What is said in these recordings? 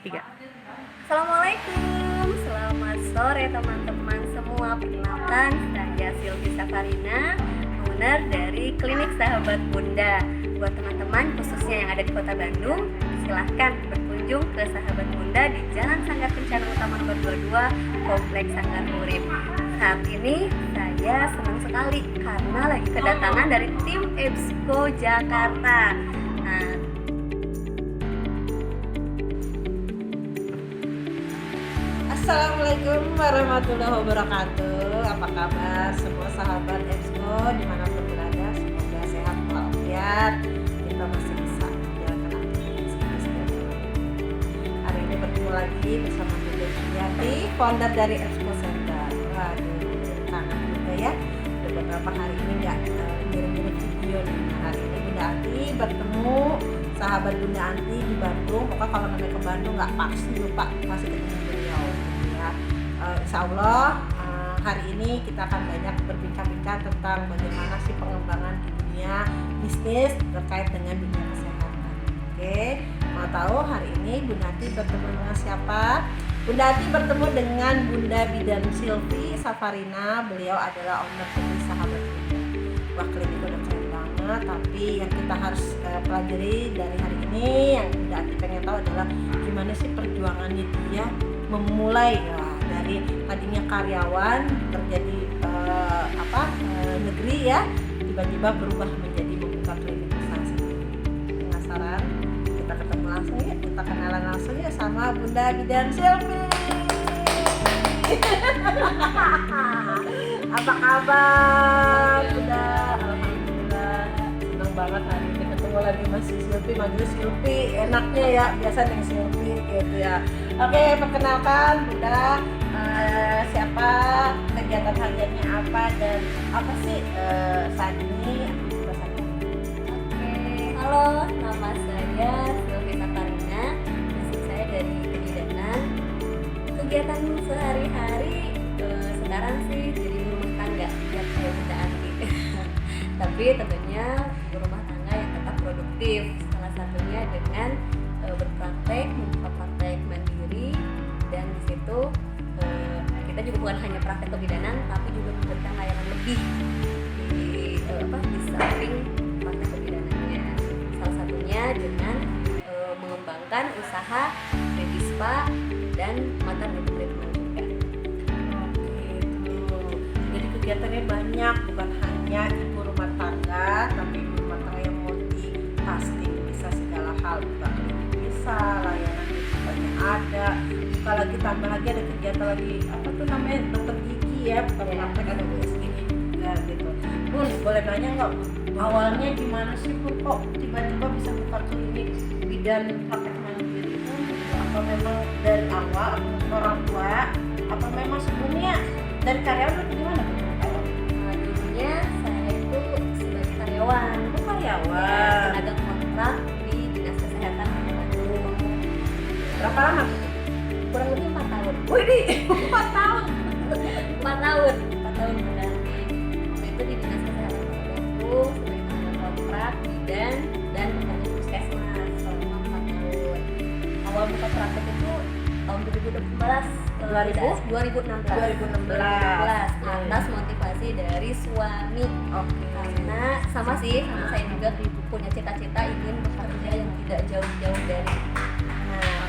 Tiga. Assalamualaikum, selamat sore teman-teman semua. Perkenalkan, saya Silvi Safarina, owner dari Klinik Sahabat Bunda. Buat teman-teman khususnya yang ada di Kota Bandung, silahkan berkunjung ke Sahabat Bunda di Jalan Sanggar Kencana Utama nomor 22, Kompleks Sanggar Urip. Saat ini saya senang sekali karena lagi kedatangan dari tim EBSCO Jakarta. Nah, Assalamualaikum warahmatullahi wabarakatuh. Apa kabar semua sahabat EBSCO dimanapun berada? Semoga sehat walafiat. Kita masih bisa menjalankan aktivitas kita sebagai hari ini bertemu lagi bersama Bunda Juliati, founder dari EBSCO Center. Waduh, kangen juga ya. Udah beberapa hari ini nggak ngirim-ngirim video nih. Nah, hari ini Bunda Anti bertemu sahabat Bunda Anti di Bandung. Pokoknya kalau namanya ke Bandung nggak pasti lupa masih ketemu beliau. Insya Allah hari ini kita akan banyak berbincang-bincang tentang bagaimana sih pengembangan di dunia bisnis terkait dengan dunia kesehatan. Oke, mau tahu hari ini Bunda Ati bertemu dengan siapa? Bunda Ati bertemu dengan Bunda Bidan Silvi Safarina. Beliau adalah owner dari Sahabat Bunda. Wah, klinik udah keren banget. Tapi yang kita harus pelajari dari hari ini, yang Bunda Ati pengen tahu adalah gimana sih perjuangannya dia memulai dari tadinya karyawan terjadi negeri ya, tiba-tiba berubah menjadi membuka klinik usaha sendiri. Penasaran? Kita ketemu langsung ya, kita kenalan langsung ya sama Bunda Bidan Silvi. Apa kabar Bunda? Alhamdulillah, senang banget hari ini ketemu lagi masih Silvi, manggil Silvi enaknya ya, biasa nih Silvi gitu ya. Oke, perkenalkan Bunda, siapa, kegiatan hariannya apa, dan apa sih saat ini aktivitasnya? Oke, halo, nama saya Silvi Safarina. Masih saya dari kebidanan. Kegiatan sehari-hari sekarang sih jadi rumah tangga, ya kayak Bunda Anti. Tapi tentunya rumah tangga yang tetap produktif. Salah satunya dengan berpraktek, membuka praktek mandiri, dan di situ kita juga bukan hanya praktek kebidanan, tapi juga memberikan layanan lebih di samping praktek kebidanannya. Salah satunya dengan mengembangkan usaha baby spa dan maternity treatment juga. Gitu. Jadi kegiatannya banyak, bukan hanya ibu rumah tangga, tapi ibu rumah tangga yang multitasking, bisa segala hal, buka klinik bisa, layanan banyak ada, buka lagi, tambah lagi ada kegiatan lagi apa tuh namanya dokter gigi ya, bukan praktek, ada USG juga gitu. Bun, boleh nanya nggak, awalnya gimana sih Bun, kok tiba-tiba bisa buka klinik bidan praktek mandiri itu? Apa memang dari awal orang tua, apa memang sebelumnya dari karyawan atau gimana Bun? Dulunya saya itu sebagai karyawan. Oh, karyawan. Tenaga kontrak di Dinas Kesehatan Kota Bandung. Berapa lama? Kurang lebih 4 tahun. Wih, 4 tahun. 4 tahun berarti. Waktu itu di Dinas Kesehatan Kota Bandung sebagai tenaga kontrak, bidan, dan pekerja puskesmas selama 4 tahun. Awal buka praktek itu tahun 2016. 2016 atas motivasi dari suami. Oke. Karena sama sih, sama saya juga punya cita-cita ingin bekerja yang tidak jauh-jauh dari. Nah,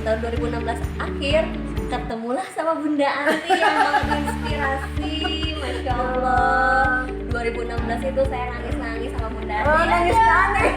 tahun 2016 akhir ketemulah sama Bunda Anti yang menginspirasi, masya Allah. 2016 itu saya nangis-nangis sama Bunda Anti. Oh, nangis-nangis.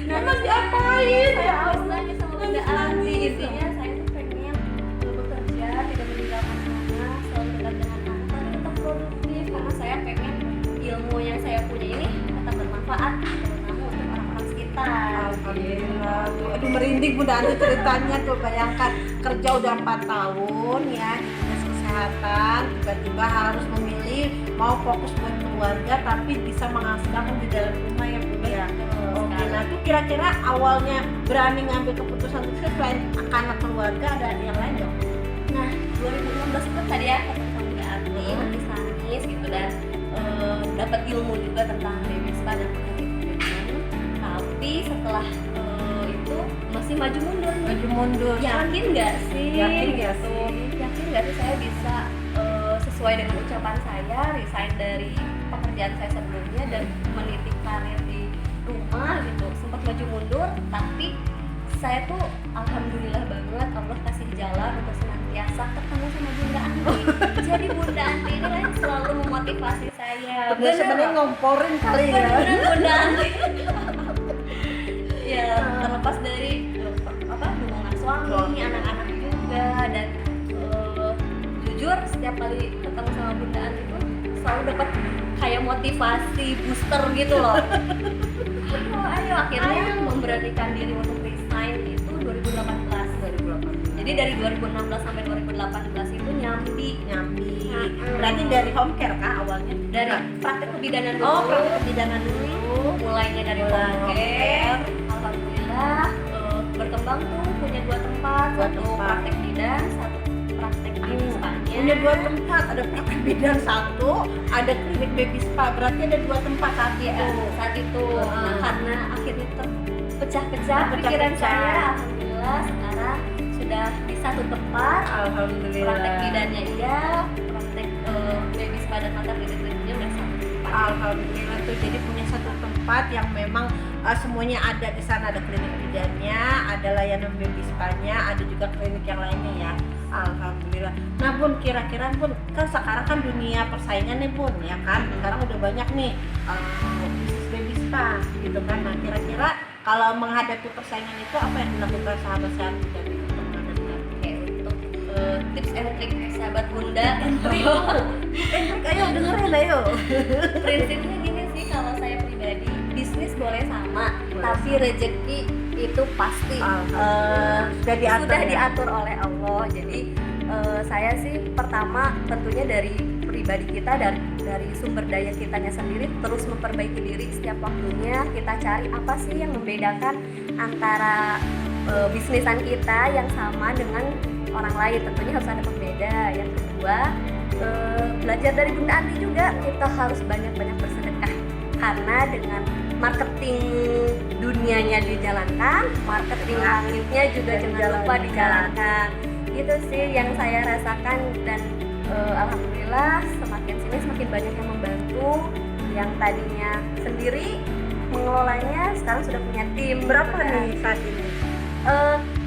Nangis diapain? Saya nangis sama Bunda Anti. Intinya saya tuh pengen bekerja, tidak meninggalkan anak, selalu dekat dengan anak, tapi tetap produktif. Karena saya pengen ilmu yang saya punya ini tetap bermanfaat, terutama untuk orang-orang sekitar. Alhamdulillah. Aduh, merinding Bunda Anti ceritanya tuh, bayangkan kerja udah 4 tahun ya di dinas kesehatan, tiba-tiba harus memilih mau fokus buat keluarga tapi bisa menghasilkan di dalam rumah ya Bunda ya. Oke, nah itu kira-kira awalnya berani ngambil keputusan itu selain karena keluarga ada yang lain dong? Nah, 2016 itu tadi ya ketemu sama Bunda Anti, nangis gitu, dan dapat ilmu juga tentang baby spa dan maternity treatment. Tapi setelah itu masih maju mundur nih. Maju mundur. Yakin nggak sih? Yakin nggak gitu. sih? Yakin nggak sih saya bisa sesuai dengan ucapan saya resign dari pekerjaan saya sebelumnya dan meniti karir di rumah gitu. Sempat maju mundur, tapi saya tuh alhamdulillah banget Allah kasih jalan untuk senantiasa ketemu sama Bunda Anti. Jadi Bunda Anti ini yang selalu memotivasi saya. Bener sebenarnya ngomporin kali ya. Bener Bunda Anti. Ya terlepas dari dukungan suami, anak-anak juga, dan jujur setiap kali ketemu sama Bunda Anti itu selalu dapat kayak motivasi booster gitu loh. Ayo akhirnya memberanikan diri untuk resign itu 2018. Jadi dari 2016 sampai 2018 itu nyambi. Berarti dari home care kah awalnya? Dari praktek kebidanan dulu. Oh, praktek kebidanan dulu. Mulainya dari home care. Alhamdulillah berkembang tuh punya 2 tempat, satu praktek bidan, satu praktek baby spa-nya. Punya 2 tempat, ada praktek bidan 1, ada klinik baby spa. Berarti ada 2 tempat saat itu. Saat itu. Nah, karena akhirnya terpecah-pecah pikiran saya, alhamdulillah sekarang sudah di satu tempat. Alhamdulillah. Praktek bidannya iya, praktek baby spa dan maternity clinic-nya udah satu tempat. Alhamdulillah tuh, jadi punya satu tempat yang memang semuanya ada di sana. Ada klinik bidannya, ada layanan baby spa-nya, ada juga klinik yang lainnya ya. Alhamdulillah. Nah Bun, kira-kira Bun, kan sekarang kan dunia persaingan nih Bun, ya kan? Sekarang udah banyak nih bisnis baby spa gitu kan. Nah kira-kira kalau menghadapi persaingan itu apa yang dilakukan sahabat sehat dari untuk menghadapi? Oke, untuk tips and trick sahabat Bunda. Ayo dengerin ayo. Prinsipnya gini sih, kalau saya pribadi, bisnis boleh sama, tapi rezeki itu pasti sudah diatur oleh Allah. Jadi saya sih pertama tentunya dari pribadi kita, dari sumber daya kitanya sendiri, terus memperbaiki diri setiap waktunya. Kita cari apa sih yang membedakan antara bisnisan kita yang sama dengan orang lain. Tentunya harus ada pembeda. Yang kedua, belajar dari Bunda Anti juga, kita harus banyak-banyak bersedekah, karena dengan marketing dunianya dijalankan, marketing langitnya juga jangan lupa dijalankan. Itu sih yang saya rasakan, dan alhamdulillah semakin sini semakin banyak yang membantu. Yang tadinya sendiri mengelolanya sekarang sudah punya tim. Berapa nih saat ini?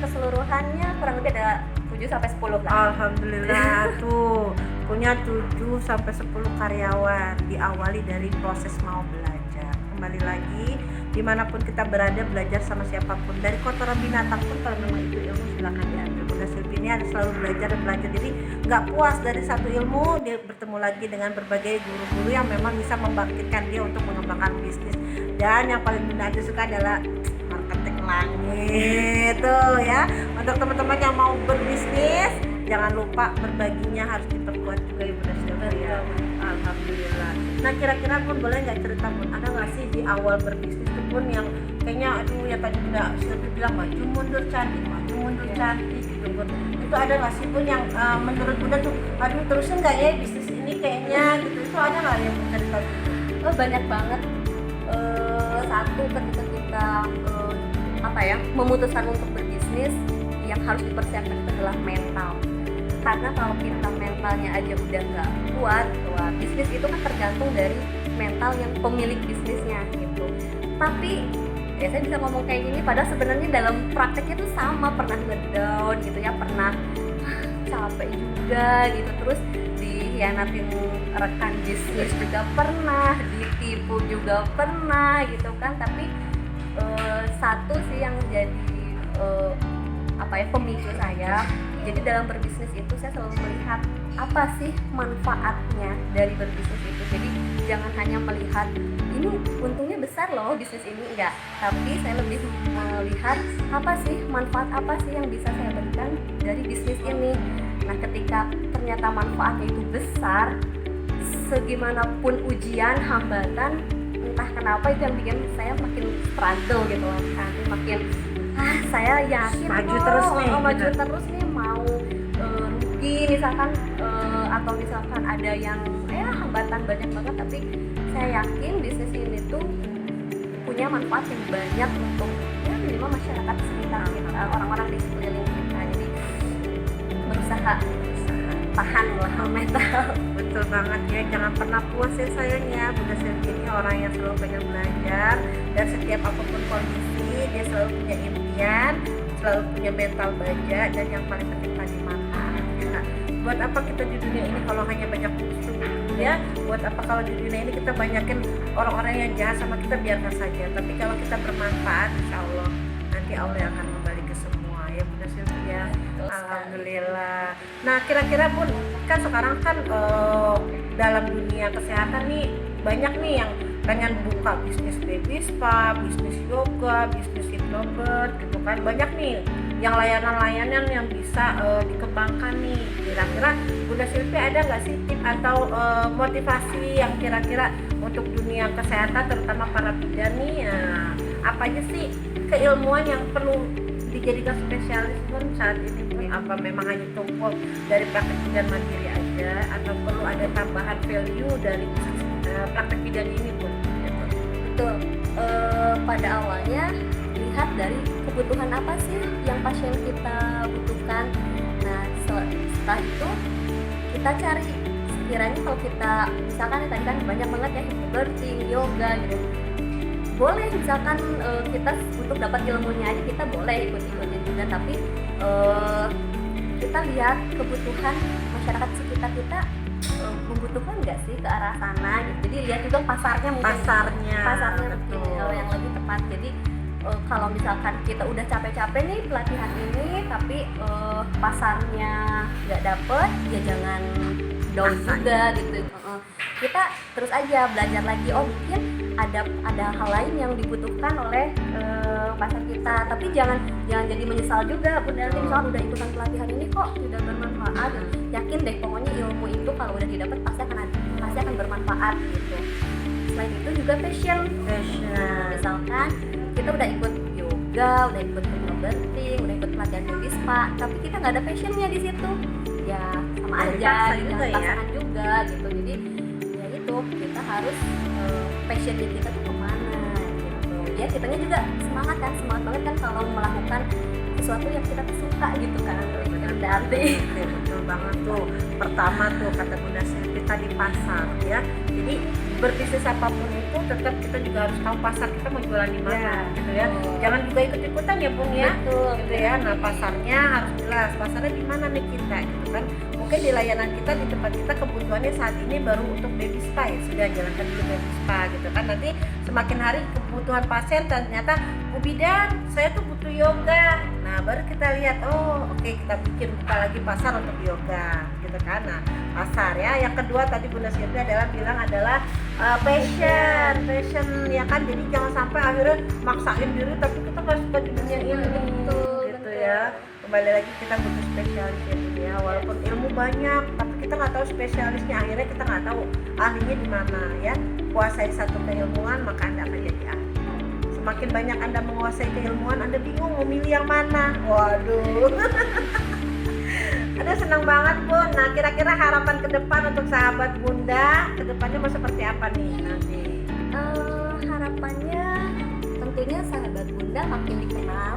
Keseluruhannya kurang lebih ada 7-10 lah. Alhamdulillah tuh punya 7-10 karyawan. Diawali dari proses mau belajar. Kembali lagi, dimanapun kita berada, belajar sama siapapun. Dari kotoran binatang pun kalau memang itu ilmu silakan diambil. Bunda Silvi ini harus selalu belajar dan belajar. Jadi nggak puas dari satu ilmu, dia bertemu lagi dengan berbagai guru-guru yang memang bisa membangkitkan dia untuk mengembangkan bisnis. Dan yang paling Bunda Anti suka adalah marketing langit tuh ya. Untuk teman-teman yang mau berbisnis, jangan lupa berbaginya harus diperkuat juga ya Bunda Silvi ya. Alhamdulillah. Nah kira-kira Pun boleh nggak cerita Pun, ada nggak sih di awal berbisnis itu Pun yang kayaknya aduh ya tadi Bunda Silvi bilang maju mundur cantik gitu Pun, itu ada nggak sih Pun yang menurut Bunda tuh aduh terusin nggak ya bisnis ini kayaknya gitu, itu ada nggak yang cerita gitu? Banyak banget. Satu, ketika kita memutuskan untuk berbisnis, yang harus dipersiapkan itu adalah mental. Karena kalau kita mentalnya aja udah nggak kuat, bisnis itu kan tergantung dari mental yang pemilik bisnisnya gitu. Tapi ya saya bisa ngomong kayak gini, padahal sebenarnya dalam prakteknya tuh sama, pernah ngedown gitu ya, pernah capek juga gitu, terus dihianatin rekan bisnis juga pernah, ditipu juga pernah gitu kan. Tapi satu sih yang jadi pemicu saya, jadi dalam berbisnis itu saya selalu melihat apa sih manfaatnya dari berbisnis itu. Jadi jangan hanya melihat ini untungnya besar loh bisnis ini, enggak, tapi saya lebih melihat apa sih manfaat, apa sih yang bisa saya berikan dari bisnis ini. Nah ketika ternyata manfaatnya itu besar, segimanapun ujian, hambatan, entah kenapa itu yang bikin saya makin struggle gitu kan, makin saya yakin maju terus nih mau rugi misalkan, atau misalkan ada yang hambatan banyak banget, tapi saya yakin bisnis ini tuh punya manfaat yang banyak untuk minimal sama masyarakat sekitar kita, orang-orang di sekeliling kita. Jadi berusaha tahan lah mental. Betul banget ya, jangan pernah puas ya sayang ya. Bunda Silvi ini orang yang selalu pengen belajar, dan setiap apapun kondisi dia selalu punya impian, selalu punya mental baja, dan yang paling penting tadi makan ya. Buat apa kita di dunia ini kalau hanya banyak musuh ya? Buat apa kalau di dunia ini kita banyakin orang-orang yang jahat sama kita, biarkan saja. Tapi kalau kita bermanfaat, insya Allah nanti Allah yang akan kembali ke semua ya Bunda Silvi ya. Alhamdulillah. Nah kira-kira Bun, kan sekarang kan dalam dunia kesehatan nih banyak nih yang pengen buka bisnis baby spa, bisnis yoga, bisnis hipnobird gitu kan. Banyak nih yang layanan-layanan yang bisa dikembangkan nih. Kira-kira Bunda Silvi ada nggak sih tip atau motivasi yang kira-kira untuk dunia kesehatan terutama para bidan nih, apa aja sih keilmuan yang perlu dijadikan spesialis pun saat ini pun? Apa memang hanya tumbuh dari praktek bidan mandiri aja atau perlu ada tambahan value dari bisnis praktek bidan ini pun? Betul. Pada awalnya lihat dari kebutuhan apa sih yang pasien kita butuhkan. Nah setelah itu kita cari sekiranya kalau kita misalkan tadi kan banyak banget ya hipnobirthing, yoga gitu. Boleh misalkan kita untuk dapat ilmunya aja kita boleh ikut-ikutin juga, tapi kita lihat kebutuhan masyarakat sekitar kita membutuhkan nggak sih ke arah sana gitu. Jadi lihat juga pasarnya mungkin Pasarnya mungkin yang lebih tepat. Jadi kalau misalkan kita udah capek-capek nih pelatihan ini tapi pasarnya nggak dapet, ya jangan down juga gitu. Kita terus aja belajar lagi, oh mungkin ada hal lain yang dibutuhkan oleh pasar kita, tapi jangan jadi menyesal juga. Nanti misalnya udah ikutan pelatihan ini kok tidak bermanfaat, yakin deh pokoknya ilmu itu kalau udah didapat pasti akan bermanfaat gitu. Selain itu juga passion. Misalkan kita udah ikut yoga, udah ikut hipnobirthing, udah ikut pelatihan baby spa, tapi kita nggak ada passionnya di situ, ya sama aja, jangan pasangan juga gitu. Jadi ya itu kita harus passionnya kita tuh kemana gitu. Ya kitanya juga semangat banget kan kalau melakukan sesuatu yang kita suka gitu kan. Berarti betul banget tuh. Pertama tuh kata Bunda Silvi tadi pasar ya. Jadi berbisnis apapun itu tetap kita juga harus tahu pasar kita mau jualan di mana gitu ya. Jangan juga ikut-ikutan ya Bun ya. Betul, gitu ya. Nah pasarnya harus jelas. Pasarnya di mana nih kita gitu kan. Mungkin di layanan kita di tempat kita kebutuhannya saat ini baru untuk baby spa ya. Sudah jalankan dulu baby spa gitu kan. Nanti semakin hari kebutuhan pasien ternyata Bu bidan saya tuh butuh yoga. Nah baru kita lihat, oh oke, kita bikin buka lagi pasar untuk yoga gitu kan. Nah pasar ya. Yang kedua tadi Bunda Silvi bilang adalah passion ya kan. Jadi jangan sampai akhirnya maksain diri tapi kita nggak suka di dunia ini gitu ya. Kembali lagi kita butuh spesialis ya, walaupun ilmu banyak tapi kita nggak tahu spesialisnya, akhirnya kita nggak tahu ahlinya di mana ya. Kuasai satu keilmuan maka Anda akan jadi ahli. Semakin banyak Anda menguasai keilmuan, Anda bingung mau milih yang mana. Waduh. Aduh senang banget Bun. Nah kira-kira harapan ke depan untuk sahabat Bunda ke depannya mau seperti apa nih nanti? Harapannya tentunya sahabat Bunda makin dikenal,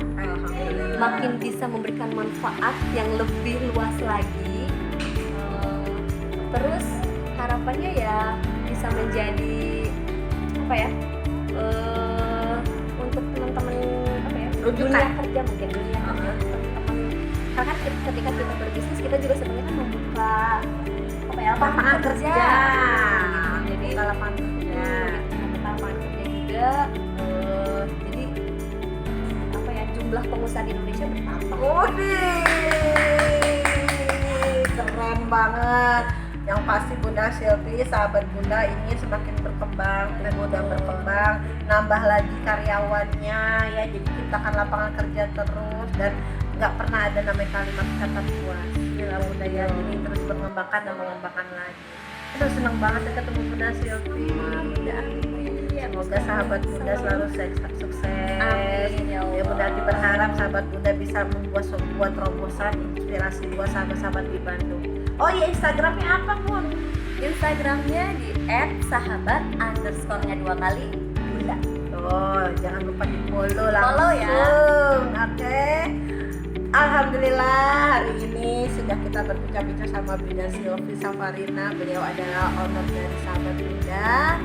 makin bisa memberikan manfaat yang lebih luas lagi. Terus harapannya ya bisa menjadi apa ya? Untuk teman-teman apa ya? Dunia kerja mungkin teman-teman. Karena ketika kita berbisnis kita juga sebenarnya kan membuka apa ya, lapangan kerja. Jadi lapangan kerja, membuka lapangan kerja juga. Jadi apa ya, jumlah pengusaha di Indonesia bertambah. Keren banget. Yang pasti Bunda Silvi, sahabat Bunda ini semakin berkembang, Bunda berkembang, nambah lagi karyawannya ya, jadi ciptakan lapangan kerja terus dan nggak pernah ada namanya kalimat kata puas. Ya Bunda ya, ini terus mengembangkan dan mengembangkan lagi. Aduh senang banget ya ketemu Bunda Silvi. Semoga sahabat Bunda selalu sukses. Amin ya Allah. Ya Bunda berharap sahabat Bunda bisa membuat sebuah terobosan inspirasi buat sahabat-sahabat di Bandung. Oh iya, Instagramnya apa Bun? Instagramnya di @sahabat_2 kali Bunda. Oh jangan lupa di follow langsung. Follow ya. Alhamdulillah hari ini sudah kita berbincang-bincang sama Bunda Silvi Safarina. Beliau adalah owner dari Sahabat Bunda.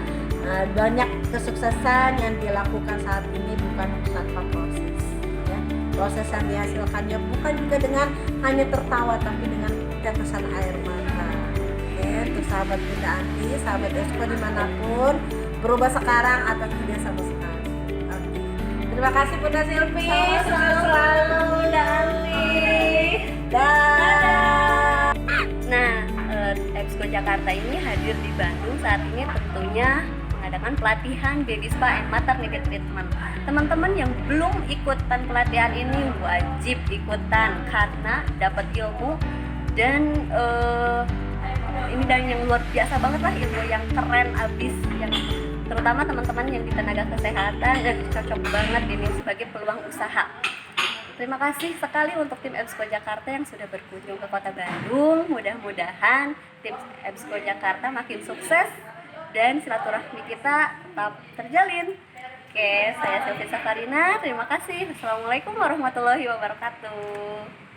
Banyak kesuksesan yang dilakukan saat ini bukan tanpa proses, ya. Proses yang dihasilkannya bukan juga dengan hanya tertawa, tapi dengan tetesan air mata. Oke, untuk sahabat Bunda Anti, sahabat Esko dimanapun, berubah sekarang atau tidak sama sekali. Oke. Terima kasih Bunda Silvi, sukses selalu Bunda Anti. Dadah. Nah, Exco Jakarta ini hadir di Bandung saat ini tentunya mengadakan pelatihan baby spa and maternity treatment. Teman-teman yang belum ikutan pelatihan ini wajib ikutan karena dapat ilmu dan ini dan yang luar biasa banget lah, ilmu yang keren abis, yang terutama teman-teman yang di tenaga kesehatan dan cocok banget ini sebagai peluang usaha. Terima kasih sekali untuk tim Exco Jakarta yang sudah berkunjung ke Kota Bandung. Mudah-mudahan tim Exco Jakarta makin sukses dan silaturahmi kita tetap terjalin. Oke, saya Silvi Safarina. Terima kasih. Assalamualaikum warahmatullahi wabarakatuh.